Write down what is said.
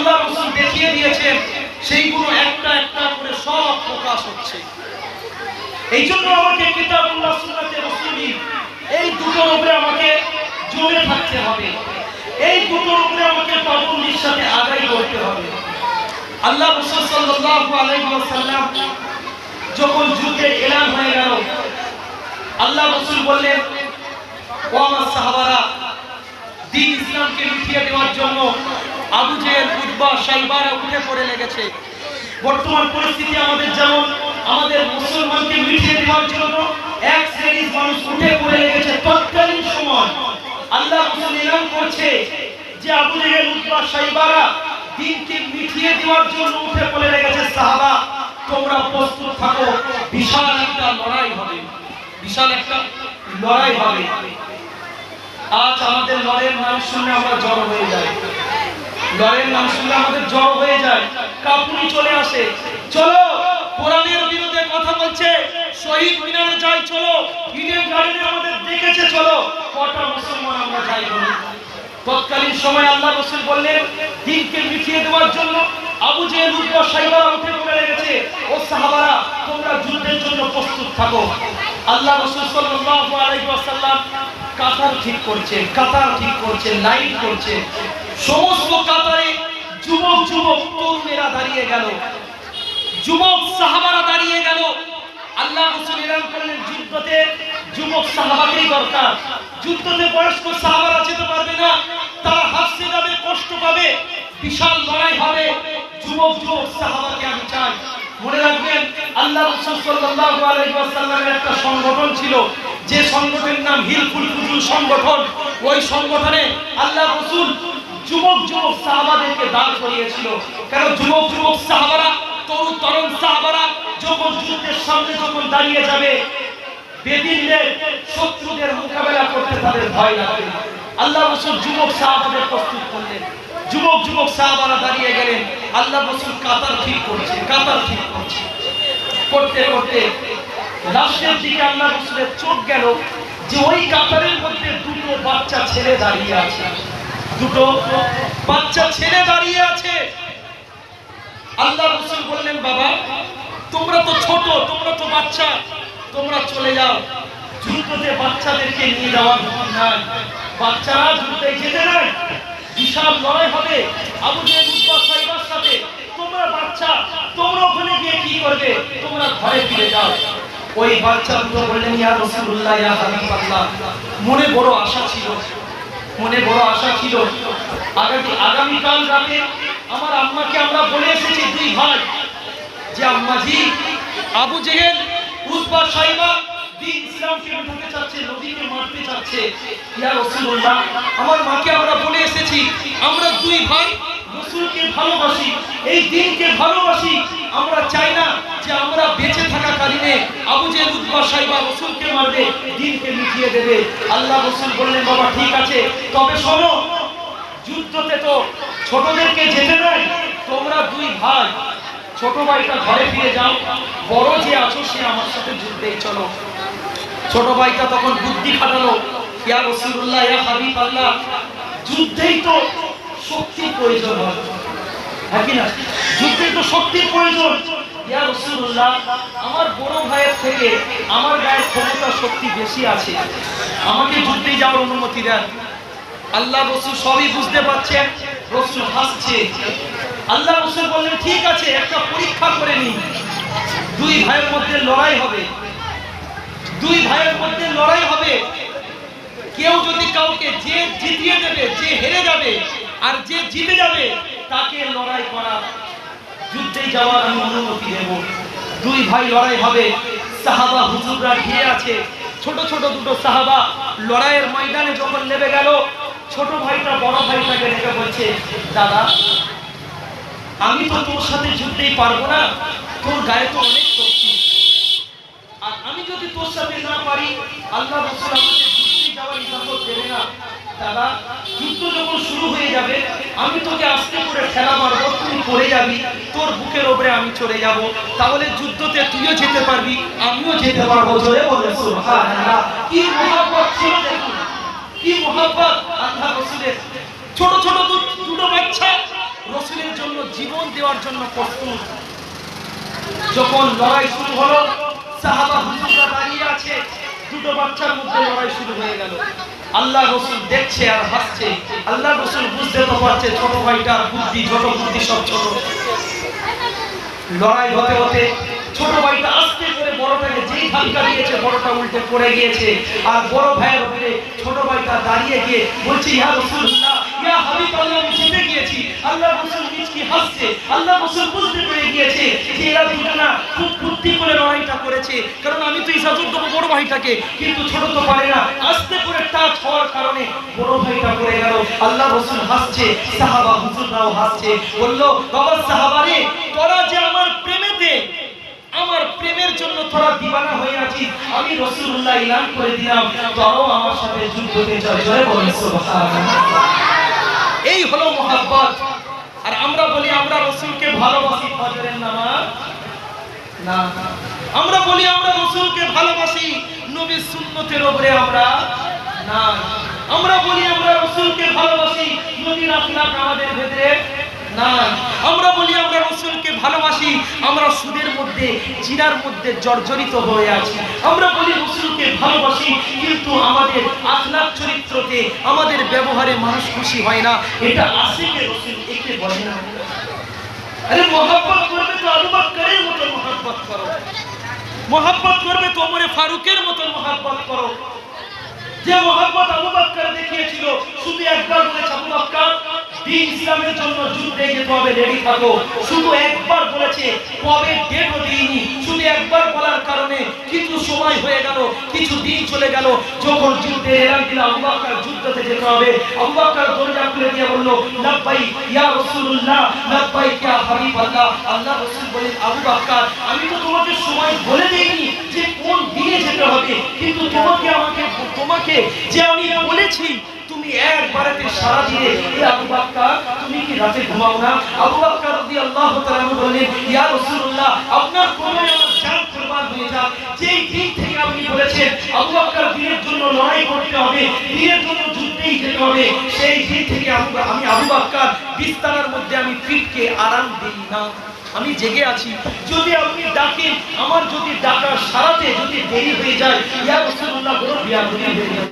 আল্লাহ রাসূল দেখিয়ে দিয়েছেন সেইগুলো একটা একটা করে সব প্রকাশ হচ্ছে। এই জন্য আমাকে কিতাবুল্লাহ সুন্নাতে রাসূলি এই দুটোর উপরে আমাকে জোরে থাকতে হবে, এই দুটোর উপরে আমাকে পাবন্দির সাথে আদায় করতে হবে। আল্লাহ রাসূল সাল্লাল্লাহু আলাইহি ওয়াসাল্লাম যখন যুদ্ধের এলান হয়ে গেল, আল্লাহ রাসূল বললেন, ও আমার সাহাবারা, দ্বীন ইসলামকে মিটিয়ে দেওয়ার জন্য আবু জেহেল, উতবা, শাইবারা উঠে পড়ে লেগেছে। বর্তমান পরিস্থিতি আমাদের যেমন, আমাদের মুসলমানকে মিটিয়ে দেওয়ার জন্য এক শ্রেণীর মানুষ উঠে পড়ে লেগেছে। তৎকালীন সময় আল্লাহ রাসূল এলান করছে যে আবু জেহেল, উতবা, শাইবারা দ্বীনকে মিটিয়ে দেওয়ার জন্য উঠে পড়ে লেগেছে। সাহাবা, তোমরা প্রস্তুত থাকো, বিশাল একটা লড়াই হবে, বিশাল একটা লড়াই হবে। আজ আমাদের লড়াইয়ের নাম শুনে আমরা জড়ো হয়ে যাই, লড়াইয়ের নাম শুনলে আমাদের জড়ো হয়ে যায়, কাঁপুনি চলে আসে। চলো কোরআনের বিরুদ্ধে কথা বলছে, শহীদ মিনারে যাই, চলো ইডেন গার্ডেনে আমাদের ডেকেছে, চলো। কটা মুসলমান আমরা যাই বলি? তৎকালীন সময় আল্লাহ রাসূল বললেন, দ্বীনকে মিটিয়ে দেওয়ার জন্য আবু জেহেল, উতবা, শাইবারা উঠে পড়ে লেগেছে। ও সাহাবারা, তোমরা যুদ্ধের জন্য প্রস্তুত থাকো। আল্লাহ রাসূল সাল্লাল্লাহু আলাইহি ওয়াসাল্লাম কাতার ঠিক করছেন, কাতার ঠিক করছেন, লাইন করছেন। সমস্ত কাতারে যুবক যুবক তরুণেরা দাঁড়িয়ে গেল, যুবক সাহাবারা দাঁড়িয়ে গেল। আল্লাহ রাসূল এলান করলেন, যুদ্ধতে যুবক সাহাবাকেই দরকার। যুদ্ধতে বয়স্ক সাহাবারা যেতে পারবে না, তারা হাসতে যাবে, কষ্ট পাবে, বিশাল লড়াই হবে। যুবক যুবক সাহাবাকে আমি চাই। মনে রাখবেন, আল্লাহ রাসূল সাল্লাল্লাহু আলাইহি ওয়াসাল্লামের একটা সংগঠন ছিল, যে সংগঠনের নাম হিলফুল ফুজুল সংগঠন। ওই সংগঠনে আল্লাহ রাসূল যুবক যুবক সাহাবাদেরকে দাঁড় করিয়েছিল। কারণ যুবক যুবক সাহাবারা, তরুণ তরুণ সাহাবারা যখন যুদ্ধের সামনে যখন দাঁড়িয়ে যাবে, বেদিনদের শত্রুদের মোকাবেলা করতে তাদের ভয় লাগে। আল্লাহ রাসূল যুবক সাহাবাদের প্রস্তুত করলেন, যুবক যুবক সাহাবারা দাঁড়িয়ে গেলেন। আল্লাহ রাসূল কাতার ঠিক করছে, কাতার ঠিক করছে, করতে করতে লাস্টের দিকে আল্লাহ রাসূলের চোখ গেল যে ওই কাতারের মধ্যে দুটো বাচ্চা ছেলে দাঁড়িয়ে আছে, দুটো বাচ্চা ছেলে দাঁড়িয়ে আছে। আল্লাহ রাসূল বললেন, বাবা, তোমরা তো ছোট, তোমরা তো বাচ্চা, তোমরা চলে যাও। যুদ্ধতে বাচ্চাদেরকে নিয়ে যাওয়ার নাই, বাচ্চারা যুদ্ধে যেতে নাই, বিশাল লড়াই হবে আবু জেহেল, উতবা, শাইবার সাথে। তোমরা বাচ্চা, তোমরা ওখানে গিয়ে কি করবে? তোমরা ঘরে ফিরে যাও। ওই বাচ্চা দুটো বললেন, ইয়া রাসূলুল্লাহ, ইয়া হাবিবাল্লাহ, মনে বড় আশা ছিল, মনে বড় আশা ছিল। আগামীকাল রাতে আমার আম্মাকে আমরা বলে এসেছি দুই ভাই, যে আম্মাজি, আবু জেহেল, উতবা, শাইবা দ্বীন ইসলামকে উঠাতে চাচ্ছে, নবীকে মারতে চাচ্ছে। ইয়া রাসূলুল্লাহ, আমার মাকে আমরা বলে এসেছি, আমরা দুই ভাই রাসূলকে ভালোবাসি, এই দ্বীনকে ভালোবাসি। আমরা চাই না যে আমরা বেঁচে থাকা কালীনে আবু জেহেল, উতবা, শাইবা রাসূলকে মারবে, দ্বীনকে মিটিয়ে দেবে। আল্লাহ রাসূল বললেন, বাবা ঠিক আছে, তবে শোনো, যুদ্ধতে তো ছোটদেরকে যেতে দেয়, তোমরা দুই ভাই, ছোট ভাইটা ঘরে ফিরে যাও, বড় যে আছো সে আমার সাথে যুদ্ধে চলো। ছোট ভাইটা তখন বুদ্ধি খাটালো, ইয়া রাসূলুল্লাহ, ইয়া হাবিবাল্লাহ, যুদ্ধেই তো শক্তির প্রয়োজন হয়, হ্যাঁ কি না? যুদ্ধেই তো শক্তির প্রয়োজন। ইয়া রাসূলুল্লাহ, আমার বড় ভাইয়ের থেকে আমার গায়ে ক্ষমতা শক্তি বেশি আছে, আমাকে যুদ্ধে যাওয়ার অনুমতি দেন। আল্লাহ রাসূল সবই বুঝতে পারছেন, রাসূল হাসছে। আল্লাহ রাসূল বললেন, ঠিক আছে, একটা পরীক্ষা করে নিন। দুই ভাইয়ের মধ্যে লড়াই হবে, দুই ভাইয়ের মধ্যে লড়াই হবে। কেউ যদি কাউকে, যে জিতিয়ে দেবে, যে হেরে যাবে, আর যে জিতে যাবে, তাকে লড়াই করা, যুদ্ধে যাওয়ার আমি অনুমতি দেব। দুই ভাই লড়াই হবে। সাহাবা হুজুররা ঘিরে আছে, ছোট ছোট দুটো সাহাবা লড়াইয়ের ময়দানে যখন নেমে গেল, ছোট ভাইটা বড় ভাইটাকে ডেকে বলছে, দাদা, আমি তো তোর সাথে যুদ্ধেই পারবো না, তোর গায়ে তো অনেক শক্তি, আর আমি যদি তোর সাথে না পারি, আল্লাহ রাসূল আমাকে যুদ্ধে যাওয়ার ইজাজত দেবে না। দাদা, যুদ্ধ যখন শুরু হয়ে যাবে, আমি তোকে আস্তে করে ঠেলা মারবো, তুই পড়ে যাবি, তোর বুকের উপরে আমি চলে যাব, তাহলে যুদ্ধতে তুইও যেতে পারবি, আমিও যেতে পারবো। জোরে বলে সুবহানাল্লাহ। কি মহব্বত ছিল দেখুন, কি মহব্বত আল্লাহ রাসূলের। ছোট ছোট দুটো বাচ্চা রাসূলের জীবন দেওয়ার জন্য প্রস্তুত। যখন লড়াই শুরু হলো, সাহাবা হুজুররা দাঁড়িয়ে আছে, দুটো বাচ্চার মধ্যে লড়াই শুরু হয়ে গেল। আল্লাহ রাসূল দেখছে আর হাসছে। আল্লাহ রাসূল বুঝতে তো পারছে ছোট ভাইটার বুদ্ধি, ছোট বুদ্ধি সব ছোট। লড়াই হতে হতে ছোট ভাইটা আস্তে করে বড়টাকে যেই ধাক্কা দিয়েছে, বড়টা উল্টে পড়ে গিয়েছে। আর বড় ভাইয়ের উপরে ছোট ভাইটা দাঁড়িয়ে গিয়ে বলছে, ইয়া রাসূলুল্লাহ, ইয়া হাবিবাল্লাহ, আমি জিতে গিয়েছি। আল্লাহ রাসূল মিচকি হাসছে। আল্লাহ রাসূল বুঝতে পেরে গিয়েছে যে এরা দুজনা খুব বুদ্ধি করে লড়াইটা করেছে, কারণ আমি তো ইজাজত দেবো বড় ভাইটাকে, কিন্তু ছোট তো পারে না। আস্তে করে টাচ হওয়ার কারণে বড় ভাইটা পড়ে গেল। আল্লাহ রাসূল হাসছে, সাহাবা হুজুররাও হাসছে। বলল, বাবা সাহাবারে, তোরা যে আমার প্রেমেতে, আমার প্রেমের জন্য তোরা দিওয়ানা হয়ে আছিস, আমি রাসূলুল্লাহ এলান করে দিলাম, তোরাও আমার সাথে যুদ্ধে জয় জয় বলেন সুবহানাল্লাহ। এই হলো মহব্বত। আর আমরা বলি আমরা রাসূলকে ভালোবাসি, ফজরের নামাজ না, আমরা বলি আমরা রাসূলকে ভালোবাসি, নবীর সুন্নতের উপরে আমরা না, আমরা বলি আমরা রাসূলকে ভালোবাসি, নবীর আখলাক আমাদের ভেতরে না, আমরা বলি আমরা রাসূলকে ভালোবাসি, আমরা সুদের মধ্যে, জিনার মধ্যে জর্জরিত হয়ে আছি। আমরা বলি রাসূলকে ভালোবাসি, কিন্তু আমাদের আখলাক চরিত্রতে, আমাদের ব্যবহারে মানুষ খুশি হয় না। এটা আশিকে রাসূল একে বলে না। আরে মহব্বত করবে তো আবু বকরের মতো মহব্বত করো, মহব্বত করবে তো ওমর ফারুকের মতো মহব্বত করো। যে মহব্বত আবু বকর দেখিয়েছিল, শুধু একবার বলেছে আবু বকর দ্বীন ইসলামের জন্য যুদ্ধে যেতে হবে, রেডি থাকো। শুধু একবার বলেছে, কবে ডেটও দিইনি, শুধু একবার বলার কারণে কিছু সময় হয়ে গেল, কিছু দিন চলে গেল। যখন যুদ্ধে এলান দিল আবু বকর যুদ্ধতে যেতে হবে, আবু বকর দরজা খুলে দিয়ে বলল, লাব্বাইক ইয়া রাসূলুল্লাহ, লাব্বাইক ইয়া হাবিবাল্লাহ। আল্লাহ রাসূল বলেন, আবু বকর, আমি তো তোমাকে সময় বলে দেইনি যে কোন দিনে যেতে হবে, কিন্তু তোমাকে যে আমি বলেছি, তুমি একবারেতে সারা দিনে, এ আবু বকর, তুমি কি রাতে ঘুমাও না? আবু বকর রাদিয়াল্লাহু তাআলা বললেন, ইয়া রাসূলুল্লাহ, আপনার কোনে আমার জান কুরবান হয়ে যাক। যেই দিন থেকে আপনি বলেছেন আবু বকর দ্বীনের জন্য লড়াই করতে হবে, দ্বীনের জন্য যুদ্ধেই যেতে হবে, সেই দিন থেকে আমি আবু বকর বিছানার মধ্যে আমি পিঠকে আরাম দেই না, আমি জেগে আছি। যদি আপনি ডাকেন, আমার যদি ডাকার সারাতে যদি দেরি হয়ে যায়, ইয়া রাসূলুল্লাহ বড় বিয়াদবি হয়ে যায়।